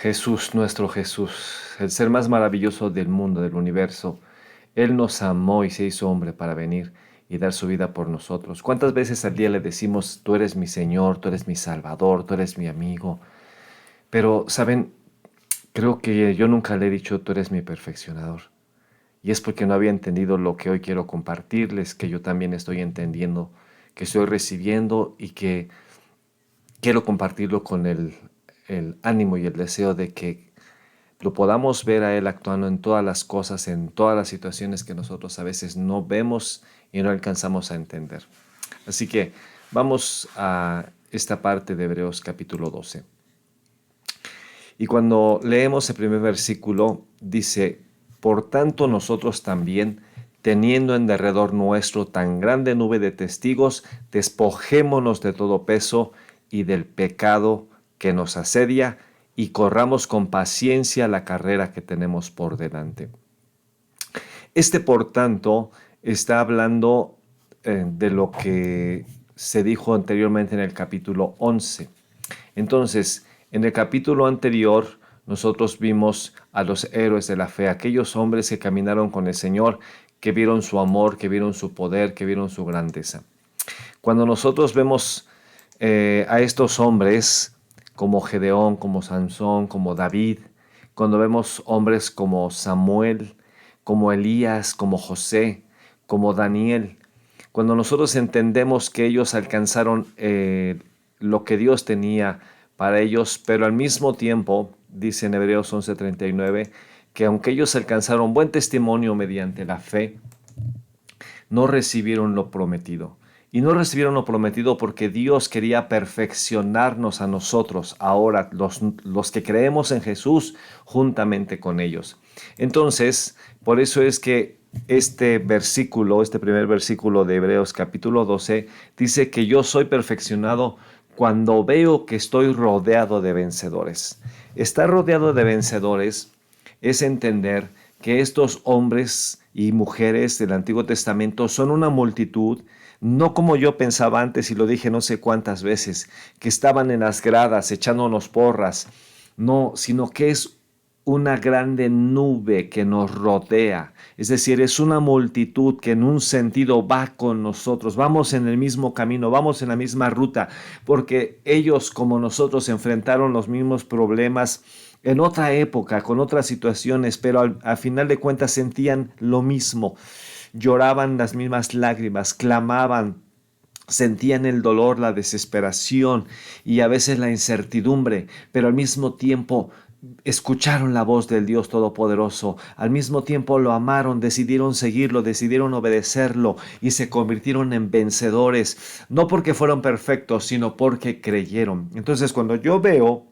Jesús, nuestro Jesús, el ser más maravilloso del mundo, del universo, Él nos amó y se hizo hombre para venir y dar su vida por nosotros. ¿Cuántas veces al día le decimos, tú eres mi Señor, tú eres mi Salvador, tú eres mi amigo? Pero, ¿saben? Creo que yo nunca le he dicho, tú eres mi perfeccionador. Y es porque no había entendido lo que hoy quiero compartirles, que yo también estoy entendiendo, que estoy recibiendo y que quiero compartirlo con el ánimo y el deseo de que lo podamos ver a Él actuando en todas las cosas, en todas las situaciones que nosotros a veces no vemos y no alcanzamos a entender. Así que vamos a esta parte de Hebreos capítulo 12. Y cuando leemos el primer versículo, dice, por tanto nosotros también, teniendo en derredor nuestro tan grande nube de testigos, despojémonos de todo peso y del pecado que nos asedia y corramos con paciencia la carrera que tenemos por delante. Por tanto, está hablando de lo que se dijo anteriormente en el capítulo 11. Entonces, en el capítulo anterior, nosotros vimos a los héroes de la fe, aquellos hombres que caminaron con el Señor, que vieron su amor, que vieron su poder, que vieron su grandeza. Cuando nosotros vemos a estos hombres como Gedeón, como Sansón, como David, cuando vemos hombres como Samuel, como Elías, como José, como Daniel, cuando nosotros entendemos que ellos alcanzaron lo que Dios tenía para ellos, pero al mismo tiempo, dice en Hebreos 11:39, que aunque ellos alcanzaron buen testimonio mediante la fe, no recibieron lo prometido. Y no recibieron lo prometido porque Dios quería perfeccionarnos a nosotros, ahora los que creemos en Jesús, juntamente con ellos. Entonces, por eso es que este versículo, este primer versículo de Hebreos capítulo 12, dice que yo soy perfeccionado cuando veo que estoy rodeado de vencedores. Estar rodeado de vencedores es entender que estos hombres y mujeres del Antiguo Testamento son una multitud, no como yo pensaba antes y lo dije no sé cuántas veces, que estaban en las gradas echándonos porras, no, sino que es una grande nube que nos rodea. Es decir, es una multitud que en un sentido va con nosotros. Vamos en el mismo camino, vamos en la misma ruta, porque ellos como nosotros enfrentaron los mismos problemas en otra época, con otras situaciones, pero al final de cuentas sentían lo mismo. Lloraban las mismas lágrimas, clamaban, sentían el dolor, la desesperación y a veces la incertidumbre, pero al mismo tiempo escucharon la voz del Dios Todopoderoso, al mismo tiempo lo amaron, decidieron seguirlo, decidieron obedecerlo y se convirtieron en vencedores, no porque fueron perfectos, sino porque creyeron. Entonces, cuando yo veo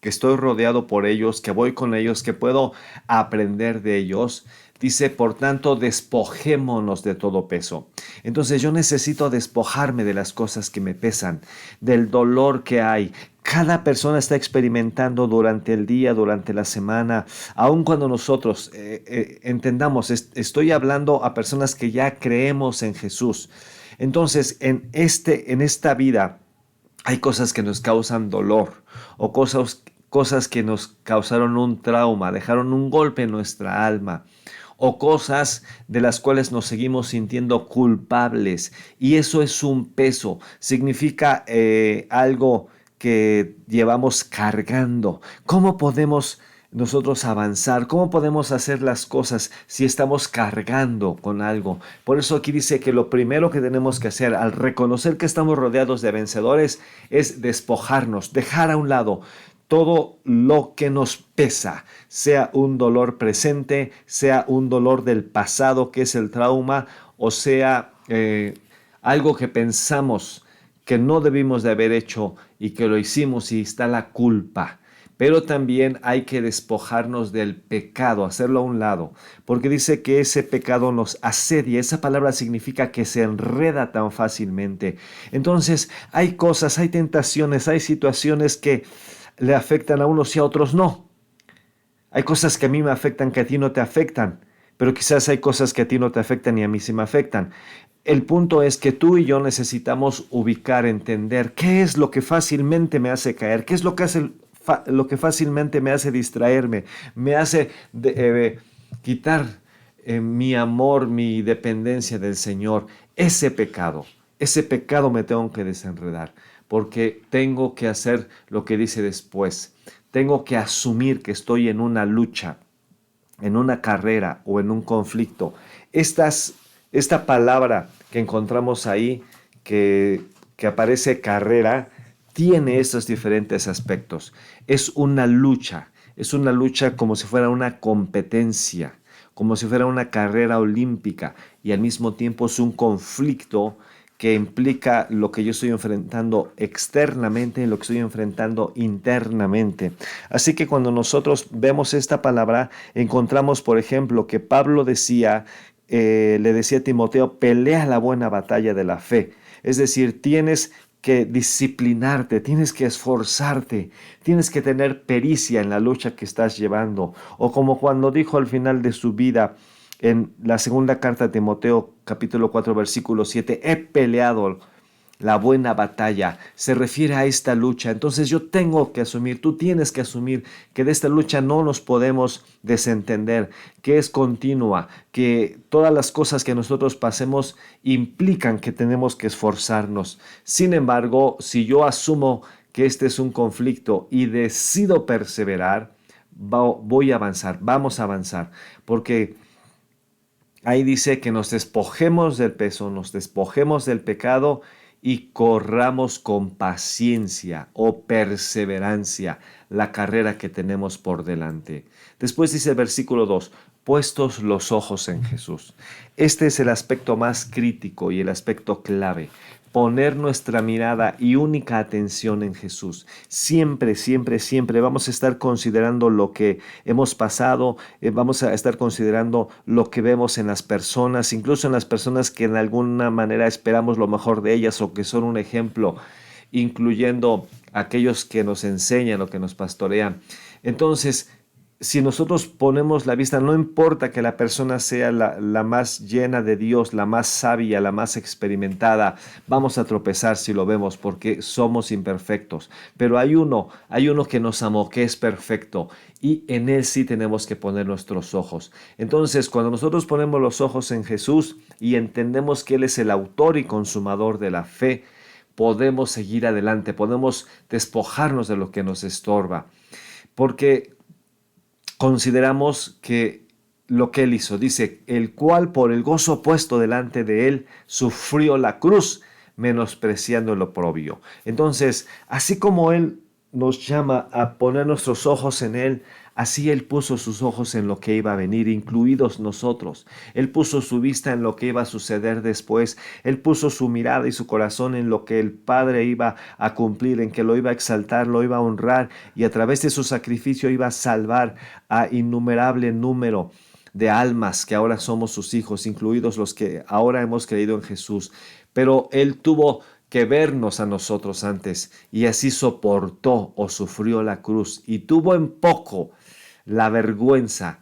que estoy rodeado por ellos, que voy con ellos, que puedo aprender de ellos, dice, por tanto, despojémonos de todo peso. Entonces yo necesito despojarme de las cosas que me pesan, del dolor que hay. Cada persona está experimentando durante el día, durante la semana, aun cuando nosotros entendamos, estoy hablando a personas que ya creemos en Jesús. Entonces, en esta vida hay cosas que nos causan dolor o cosas que nos causaron un trauma, dejaron un golpe en nuestra alma o cosas de las cuales nos seguimos sintiendo culpables. Y eso es un peso, significa algo que llevamos cargando. ¿Cómo podemos nosotros avanzar? ¿Cómo podemos hacer las cosas si estamos cargando con algo? Por eso aquí dice que lo primero que tenemos que hacer al reconocer que estamos rodeados de vencedores es despojarnos, dejar a un lado todo lo que nos pesa, sea un dolor presente, sea un dolor del pasado que es el trauma, o sea algo que pensamos que no debimos de haber hecho y que lo hicimos y está la culpa. Pero también hay que despojarnos del pecado, hacerlo a un lado, porque dice que ese pecado nos asedia. Esa palabra significa que se enreda tan fácilmente. Entonces hay cosas, hay tentaciones, hay situaciones que le afectan a unos y a otros no. Hay cosas que a mí me afectan que a ti no te afectan, pero quizás hay cosas que a ti no te afectan y a mí sí me afectan. El punto es que tú y yo necesitamos ubicar, entender qué es lo que fácilmente me hace caer, qué es lo que hace lo que fácilmente me hace distraerme, me hace quitar mi amor, mi dependencia del Señor. Ese pecado me tengo que desenredar, porque tengo que hacer lo que dice después. Tengo que asumir que estoy en una lucha, en una carrera o en un conflicto. Esta palabra que encontramos ahí, que aparece carrera, tiene estos diferentes aspectos. Es una lucha como si fuera una competencia, como si fuera una carrera olímpica, y al mismo tiempo es un conflicto que implica lo que yo estoy enfrentando externamente y lo que estoy enfrentando internamente. Así que cuando nosotros vemos esta palabra, encontramos, por ejemplo, que Pablo le decía a Timoteo: pelea la buena batalla de la fe. Es decir, tienes que disciplinarte, tienes que esforzarte, tienes que tener pericia en la lucha que estás llevando. O como cuando dijo al final de su vida, en la segunda carta de Timoteo, capítulo 4, versículo 7, he peleado la buena batalla. Se refiere a esta lucha. Entonces yo tengo que asumir, tú tienes que asumir que de esta lucha no nos podemos desentender, que es continua, que todas las cosas que nosotros pasemos implican que tenemos que esforzarnos. Sin embargo, si yo asumo que este es un conflicto y decido perseverar, voy a avanzar, vamos a avanzar, porque ahí dice que nos despojemos del peso, nos despojemos del pecado y corramos con paciencia o perseverancia la carrera que tenemos por delante. Después dice el versículo 2, puestos los ojos en Jesús. Este es el aspecto más crítico y el aspecto clave. Poner nuestra mirada y única atención en Jesús. Siempre, siempre, siempre vamos a estar considerando lo que hemos pasado, vamos a estar considerando lo que vemos en las personas, incluso en las personas que en alguna manera esperamos lo mejor de ellas o que son un ejemplo, incluyendo aquellos que nos enseñan o que nos pastorean. Entonces, si nosotros ponemos la vista, no importa que la persona sea la más llena de Dios, la más sabia, la más experimentada, vamos a tropezar si lo vemos porque somos imperfectos. Pero hay uno que nos amó, que es perfecto, y en Él sí tenemos que poner nuestros ojos. Entonces, cuando nosotros ponemos los ojos en Jesús y entendemos que Él es el autor y consumador de la fe, podemos seguir adelante, podemos despojarnos de lo que nos estorba. Porque consideramos que lo que él hizo, dice, el cual por el gozo puesto delante de él sufrió la cruz, menospreciando el oprobio. Entonces, así como él nos llama a poner nuestros ojos en él, así él puso sus ojos en lo que iba a venir, incluidos nosotros. Él puso su vista en lo que iba a suceder después. Él puso su mirada y su corazón en lo que el Padre iba a cumplir, en que lo iba a exaltar, lo iba a honrar, y a través de su sacrificio iba a salvar a innumerable número de almas que ahora somos sus hijos, incluidos los que ahora hemos creído en Jesús. Pero Él tuvo que vernos a nosotros antes, y así soportó o sufrió la cruz y tuvo en poco la vergüenza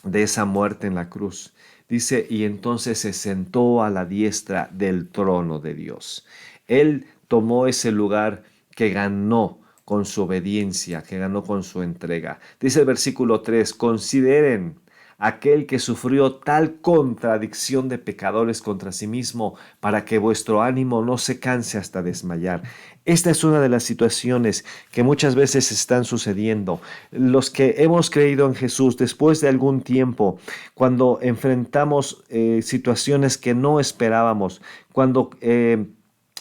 de esa muerte en la cruz. Dice, y entonces se sentó a la diestra del trono de Dios. Él tomó ese lugar que ganó con su obediencia, que ganó con su entrega. Dice el versículo 3, consideren aquel que sufrió tal contradicción de pecadores contra sí mismo, para que vuestro ánimo no se canse hasta desmayar. Esta es una de las situaciones que muchas veces están sucediendo. Los que hemos creído en Jesús, después de algún tiempo, cuando enfrentamos situaciones que no esperábamos, cuando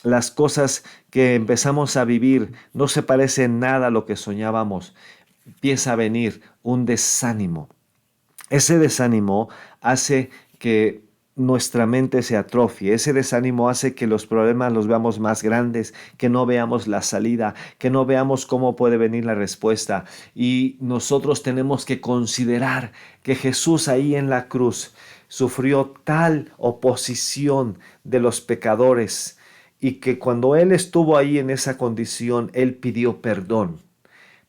las cosas que empezamos a vivir no se parecen nada a lo que soñábamos, empieza a venir un desánimo. Ese desánimo hace que nuestra mente se atrofie. Ese desánimo hace que los problemas los veamos más grandes, que no veamos la salida, que no veamos cómo puede venir la respuesta. Y nosotros tenemos que considerar que Jesús ahí en la cruz sufrió tal oposición de los pecadores, y que cuando Él estuvo ahí en esa condición, Él pidió perdón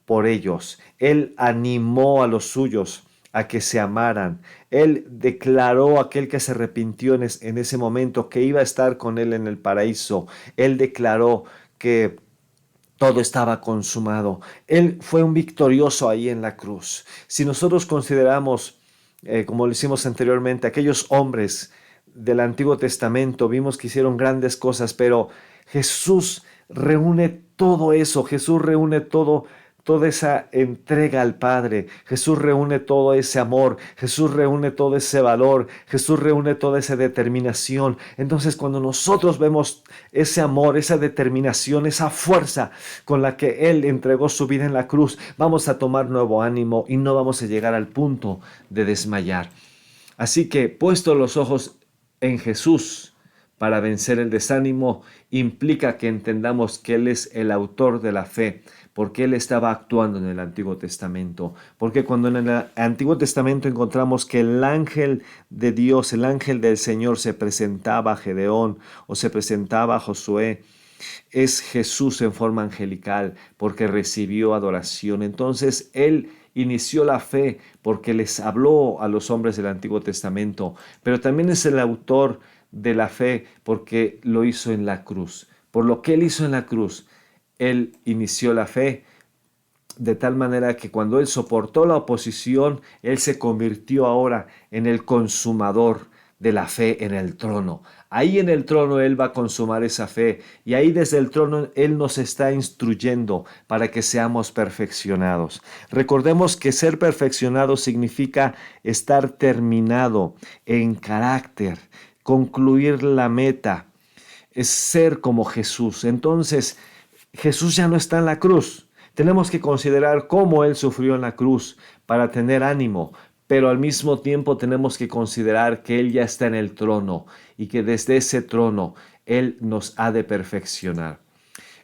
por ellos. Él animó a los suyos a que se amaran. Él declaró a aquel que se arrepintió en ese momento que iba a estar con él en el paraíso. Él declaró que todo estaba consumado. Él fue un victorioso ahí en la cruz. Si nosotros consideramos, como lo hicimos anteriormente, aquellos hombres del Antiguo Testamento, vimos que hicieron grandes cosas, pero Jesús reúne todo eso, Jesús reúne toda esa entrega al Padre, Jesús reúne todo ese amor, Jesús reúne todo ese valor, Jesús reúne toda esa determinación. Entonces, cuando nosotros vemos ese amor, esa determinación, esa fuerza con la que Él entregó su vida en la cruz, vamos a tomar nuevo ánimo y no vamos a llegar al punto de desmayar. Así que, puesto los ojos en Jesús para vencer el desánimo, implica que entendamos que Él es el autor de la fe, porque Él estaba actuando en el Antiguo Testamento. Porque cuando en el Antiguo Testamento encontramos que el ángel de Dios, el ángel del Señor se presentaba a Gedeón o se presentaba a Josué, es Jesús en forma angelical porque recibió adoración. Entonces Él inició la fe porque les habló a los hombres del Antiguo Testamento, pero también es el autor de la fe porque lo hizo en la cruz. Por lo que Él hizo en la cruz, Él inició la fe de tal manera que cuando Él soportó la oposición, Él se convirtió ahora en el consumador de la fe en el trono. Ahí en el trono Él va a consumar esa fe y ahí desde el trono Él nos está instruyendo para que seamos perfeccionados. Recordemos que ser perfeccionado significa estar terminado en carácter, concluir la meta, es ser como Jesús. Entonces, Jesús ya no está en la cruz. Tenemos que considerar cómo Él sufrió en la cruz para tener ánimo, pero al mismo tiempo tenemos que considerar que Él ya está en el trono y que desde ese trono Él nos ha de perfeccionar.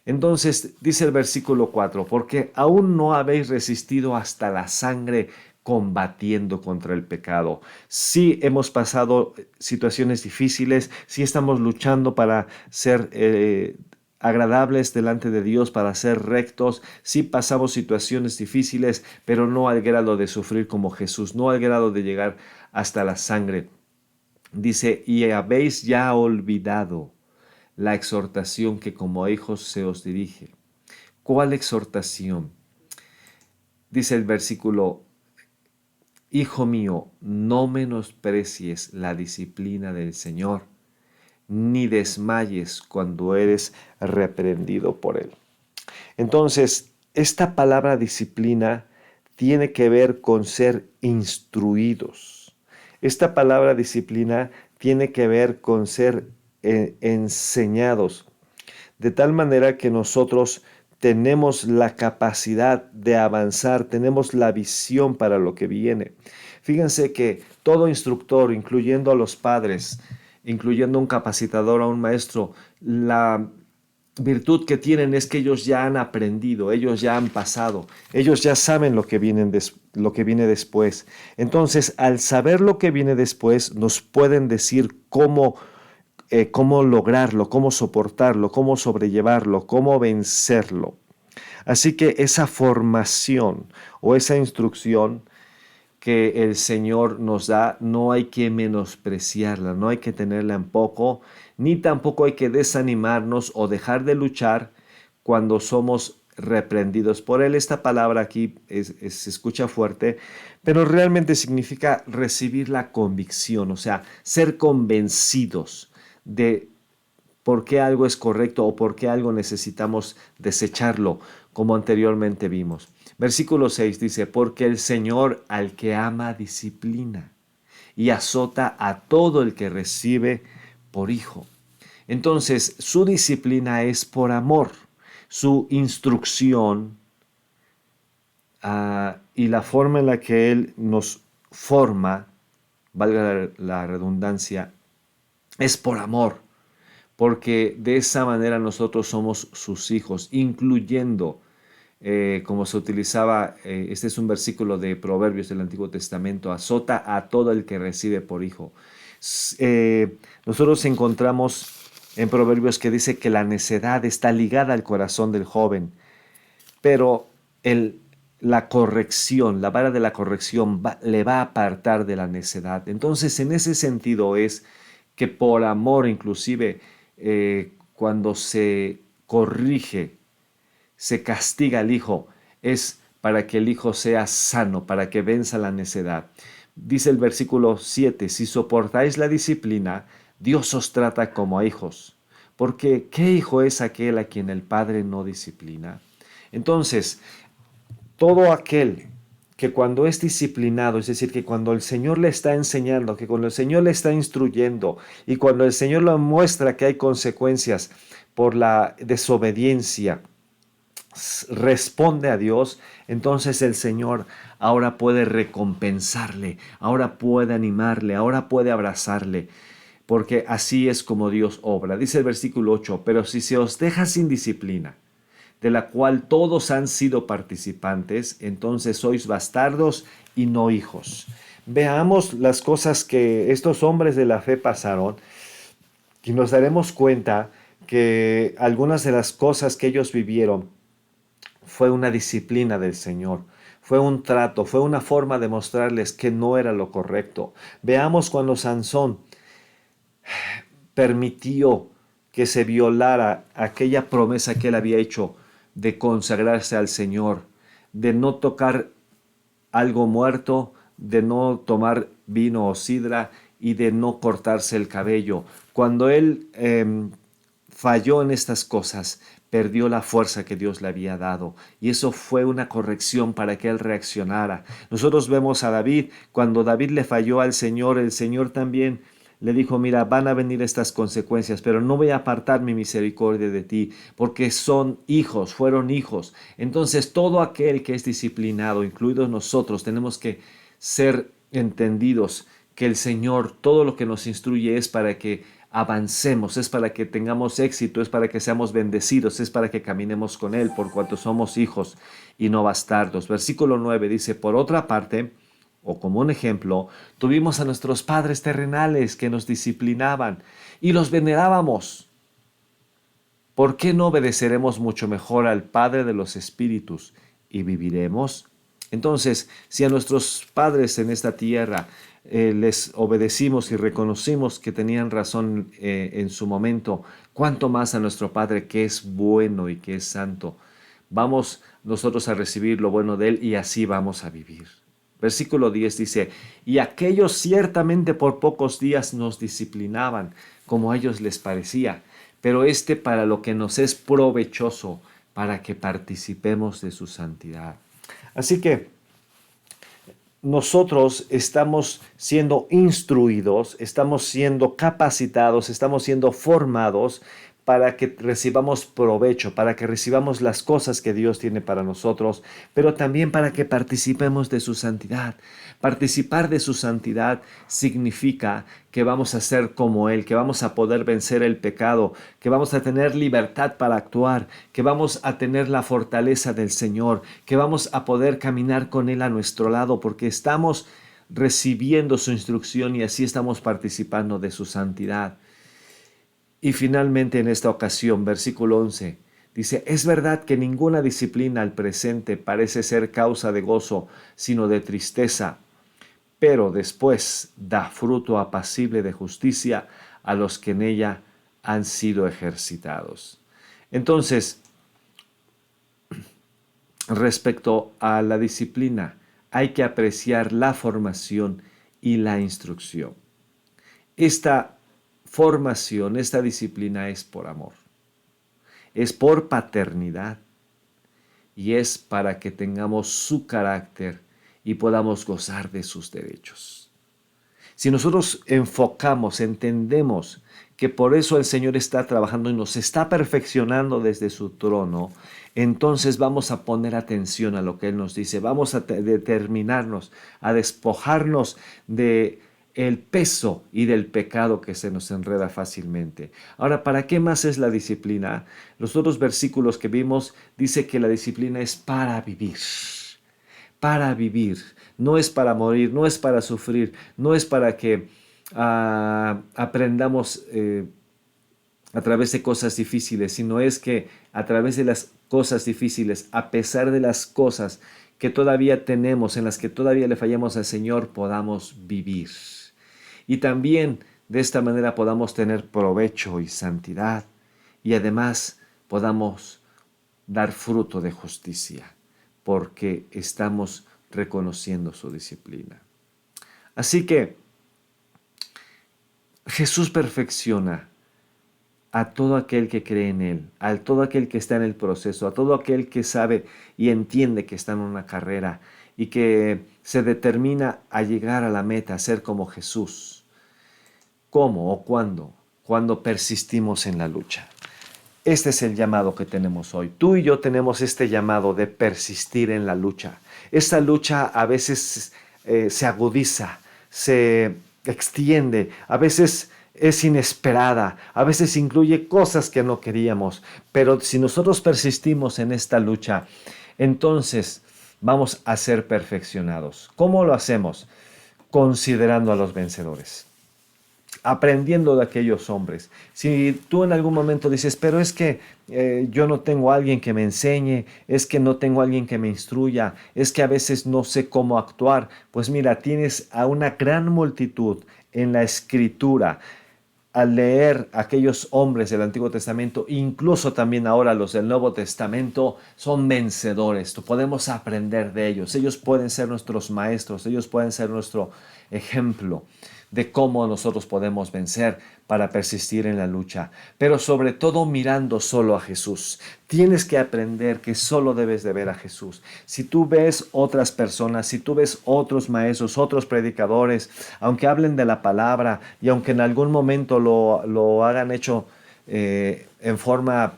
Entonces dice el versículo 4, porque aún no habéis resistido hasta la sangre combatiendo contra el pecado. Sí hemos pasado situaciones difíciles, sí estamos luchando para ser agradables delante de Dios, para ser rectos. Sí pasamos situaciones difíciles, pero no al grado de sufrir como Jesús, no al grado de llegar hasta la sangre. Dice, y habéis ya olvidado la exhortación que como hijos se os dirige. ¿Cuál exhortación? Dice el versículo, Hijo mío, no menosprecies la disciplina del Señor, ni desmayes cuando eres reprendido por Él. Entonces, esta palabra disciplina tiene que ver con ser instruidos. Esta palabra disciplina tiene que ver con ser enseñados, de tal manera que nosotros tenemos la capacidad de avanzar, tenemos la visión para lo que viene. Fíjense que todo instructor, incluyendo a los padres, incluyendo un capacitador, a un maestro, la virtud que tienen es que ellos ya han aprendido, ellos ya han pasado, ellos ya saben lo que viene después. Entonces, al saber lo que viene después, nos pueden decir cómo lograrlo, cómo soportarlo, cómo sobrellevarlo, cómo vencerlo. Así que esa formación o esa instrucción que el Señor nos da, no hay que menospreciarla, no hay que tenerla en poco, ni tampoco hay que desanimarnos o dejar de luchar cuando somos reprendidos por Él. Esta palabra aquí se escucha fuerte, pero realmente significa recibir la convicción, o sea, ser convencidos de por qué algo es correcto o por qué algo necesitamos desecharlo, como anteriormente vimos. Versículo 6 dice, porque el Señor al que ama disciplina y azota a todo el que recibe por hijo. Entonces, su disciplina es por amor, su instrucción y la forma en la que Él nos forma, valga la redundancia, es por amor, porque de esa manera nosotros somos sus hijos, incluyendo, como se utilizaba, este es un versículo de Proverbios del Antiguo Testamento, azota a todo el que recibe por hijo. Nosotros encontramos en Proverbios que dice que la necedad está ligada al corazón del joven, pero la corrección, la vara de la corrección le va a apartar de la necedad. Entonces, en ese sentido es que por amor inclusive, cuando se corrige, se castiga al hijo, es para que el hijo sea sano, para que venza la necedad. Dice el versículo 7, si soportáis la disciplina, Dios os trata como a hijos. Porque ¿qué hijo es aquel a quien el Padre no disciplina? Entonces, todo aquel que cuando es disciplinado, es decir, que cuando el Señor le está enseñando, que cuando el Señor le está instruyendo y cuando el Señor le muestra que hay consecuencias por la desobediencia, responde a Dios, entonces el Señor ahora puede recompensarle, ahora puede animarle, ahora puede abrazarle, porque así es como Dios obra. Dice el versículo 8, pero si se os deja sin disciplina, de la cual todos han sido participantes, entonces sois bastardos y no hijos. Veamos las cosas que estos hombres de la fe pasaron y nos daremos cuenta que algunas de las cosas que ellos vivieron fue una disciplina del Señor, fue un trato, fue una forma de mostrarles que no era lo correcto. Veamos cuando Sansón permitió que se violara aquella promesa que él había hecho de consagrarse al Señor, de no tocar algo muerto, de no tomar vino o sidra y de no cortarse el cabello. Cuando él falló en estas cosas, perdió la fuerza que Dios le había dado. Y eso fue una corrección para que él reaccionara. Nosotros vemos a David, cuando David le falló al Señor, el Señor también le dijo, mira, van a venir estas consecuencias, pero no voy a apartar mi misericordia de ti, porque son hijos, fueron hijos. Entonces todo aquel que es disciplinado, incluidos nosotros, tenemos que ser entendidos que el Señor todo lo que nos instruye es para que avancemos, es para que tengamos éxito, es para que seamos bendecidos, es para que caminemos con Él, por cuanto somos hijos y no bastardos. Versículo 9 dice, por otra parte, o como un ejemplo, tuvimos a nuestros padres terrenales que nos disciplinaban y los venerábamos. ¿Por qué no obedeceremos mucho mejor al Padre de los Espíritus y viviremos? Entonces, si a nuestros padres en esta tierra les obedecimos y reconocimos que tenían razón en su momento, cuánto más a nuestro Padre que es bueno y que es santo. Vamos nosotros a recibir lo bueno de Él y así vamos a vivir. Versículo 10 dice, y aquellos ciertamente por pocos días nos disciplinaban, como a ellos les parecía, pero para lo que nos es provechoso, para que participemos de su santidad. Así que nosotros estamos siendo instruidos, estamos siendo capacitados, estamos siendo formados para que recibamos provecho, para que recibamos las cosas que Dios tiene para nosotros, pero también para que participemos de su santidad. Participar de su santidad significa que vamos a ser como Él, que vamos a poder vencer el pecado, que vamos a tener libertad para actuar, que vamos a tener la fortaleza del Señor, que vamos a poder caminar con Él a nuestro lado, porque estamos recibiendo su instrucción y así estamos participando de su santidad. Y finalmente en esta ocasión, versículo 11, dice, es verdad que ninguna disciplina al presente parece ser causa de gozo, sino de tristeza, pero después da fruto apacible de justicia a los que en ella han sido ejercitados. Entonces, respecto a la disciplina, hay que apreciar la formación y la instrucción. Esta formación, esta disciplina es por amor, es por paternidad y es para que tengamos su carácter y podamos gozar de sus derechos. Si nosotros enfocamos, entendemos que por eso el Señor está trabajando y nos está perfeccionando desde su trono, entonces vamos a poner atención a lo que Él nos dice, vamos a determinarnos, a despojarnos de el peso y del pecado que se nos enreda fácilmente. Ahora, ¿para qué más es la disciplina? Los otros versículos que vimos dice que la disciplina es para vivir, para vivir. No es para morir, no es para sufrir, no es para que aprendamos a través de cosas difíciles, sino es que a través de las cosas difíciles, a pesar de las cosas que todavía tenemos, en las que todavía le fallamos al Señor, podamos vivir. Y también de esta manera podamos tener provecho y santidad y además podamos dar fruto de justicia, porque estamos reconociendo su disciplina. Así que Jesús perfecciona a todo aquel que cree en Él, a todo aquel que está en el proceso, a todo aquel que sabe y entiende que está en una carrera y que se determina a llegar a la meta, a ser como Jesús. ¿Cómo o cuándo? Cuando persistimos en la lucha. Este es el llamado que tenemos hoy. Tú y yo tenemos este llamado de persistir en la lucha. Esta lucha a veces se agudiza, se extiende, a veces es inesperada, a veces incluye cosas que no queríamos. Pero si nosotros persistimos en esta lucha, entonces vamos a ser perfeccionados. ¿Cómo lo hacemos? Considerando a los vencedores, aprendiendo de aquellos hombres. Si tú en algún momento dices, pero es que yo no tengo a alguien que me enseñe, es que no tengo a alguien que me instruya, es que a veces no sé cómo actuar, pues mira, tienes a una gran multitud en la Escritura. Al leer aquellos hombres del Antiguo Testamento, incluso también ahora los del Nuevo Testamento, son vencedores. Podemos aprender de ellos. Ellos pueden ser nuestros maestros, ellos pueden ser nuestro ejemplo de cómo nosotros podemos vencer para persistir en la lucha, pero sobre todo mirando solo a Jesús. Tienes que aprender que solo debes de ver a Jesús. Si tú ves otras personas, si tú ves otros maestros, otros predicadores, aunque hablen de la palabra y aunque en algún momento lo hagan hecho en forma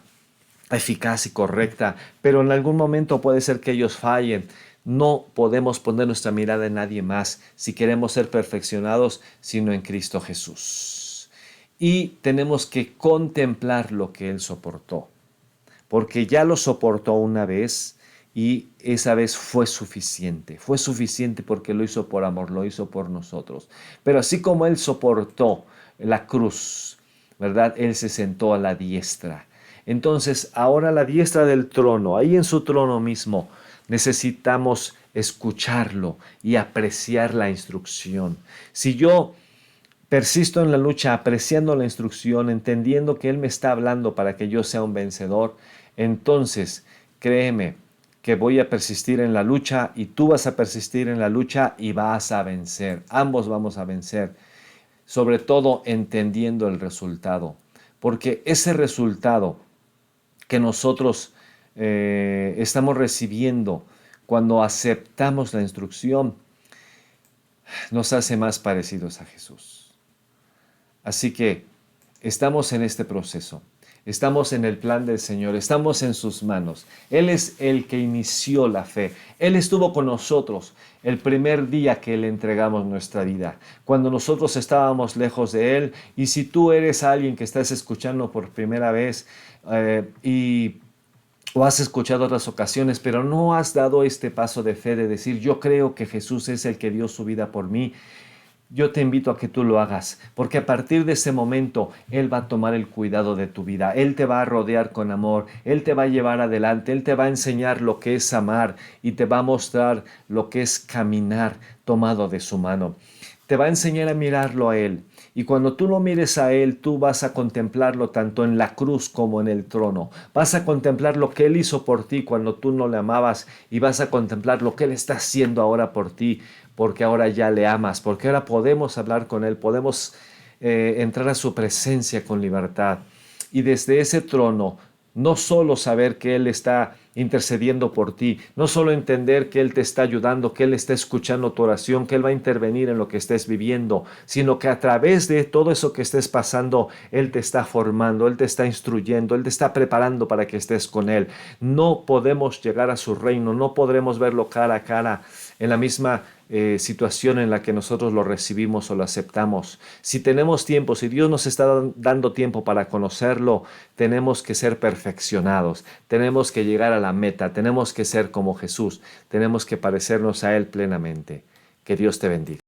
eficaz y correcta, pero en algún momento puede ser que ellos fallen. No podemos poner nuestra mirada en nadie más si queremos ser perfeccionados, sino en Cristo Jesús. Y tenemos que contemplar lo que Él soportó, porque ya lo soportó una vez y esa vez fue suficiente. Fue suficiente porque lo hizo por amor, lo hizo por nosotros. Pero así como Él soportó la cruz, ¿verdad? Él se sentó a la diestra. Entonces, ahora a la diestra del trono, ahí en su trono mismo, necesitamos escucharlo y apreciar la instrucción. Si yo persisto en la lucha, apreciando la instrucción, entendiendo que Él me está hablando para que yo sea un vencedor, entonces créeme que voy a persistir en la lucha y tú vas a persistir en la lucha y vas a vencer. Ambos vamos a vencer, sobre todo entendiendo el resultado, porque ese resultado que nosotros estamos recibiendo cuando aceptamos la instrucción nos hace más parecidos a Jesús. Así que estamos en este proceso, estamos en el plan del Señor, estamos en sus manos. Él es el que inició la fe. Él estuvo con nosotros el primer día que le entregamos nuestra vida, cuando nosotros estábamos lejos de Él. Y si tú eres alguien que estás escuchando por primera vez o has escuchado otras ocasiones, pero no has dado este paso de fe de decir, yo creo que Jesús es el que dio su vida por mí, yo te invito a que tú lo hagas, porque a partir de ese momento Él va a tomar el cuidado de tu vida. Él te va a rodear con amor, Él te va a llevar adelante, Él te va a enseñar lo que es amar y te va a mostrar lo que es caminar tomado de su mano. Te va a enseñar a mirarlo a Él. Y cuando tú lo mires a Él, tú vas a contemplarlo tanto en la cruz como en el trono. Vas a contemplar lo que Él hizo por ti cuando tú no le amabas y vas a contemplar lo que Él está haciendo ahora por ti, porque ahora ya le amas, porque ahora podemos hablar con Él, podemos entrar a su presencia con libertad. Y desde ese trono, no solo saber que Él está intercediendo por ti, no solo entender que Él te está ayudando, que Él está escuchando tu oración, que Él va a intervenir en lo que estés viviendo, sino que a través de todo eso que estés pasando, Él te está formando, Él te está instruyendo, Él te está preparando para que estés con Él. No podemos llegar a su reino, no podremos verlo cara a cara en la misma situación en la que nosotros lo recibimos o lo aceptamos. Si tenemos tiempo, si Dios nos está dando tiempo para conocerlo, tenemos que ser perfeccionados, tenemos que llegar a la meta, tenemos que ser como Jesús, tenemos que parecernos a Él plenamente. Que Dios te bendiga.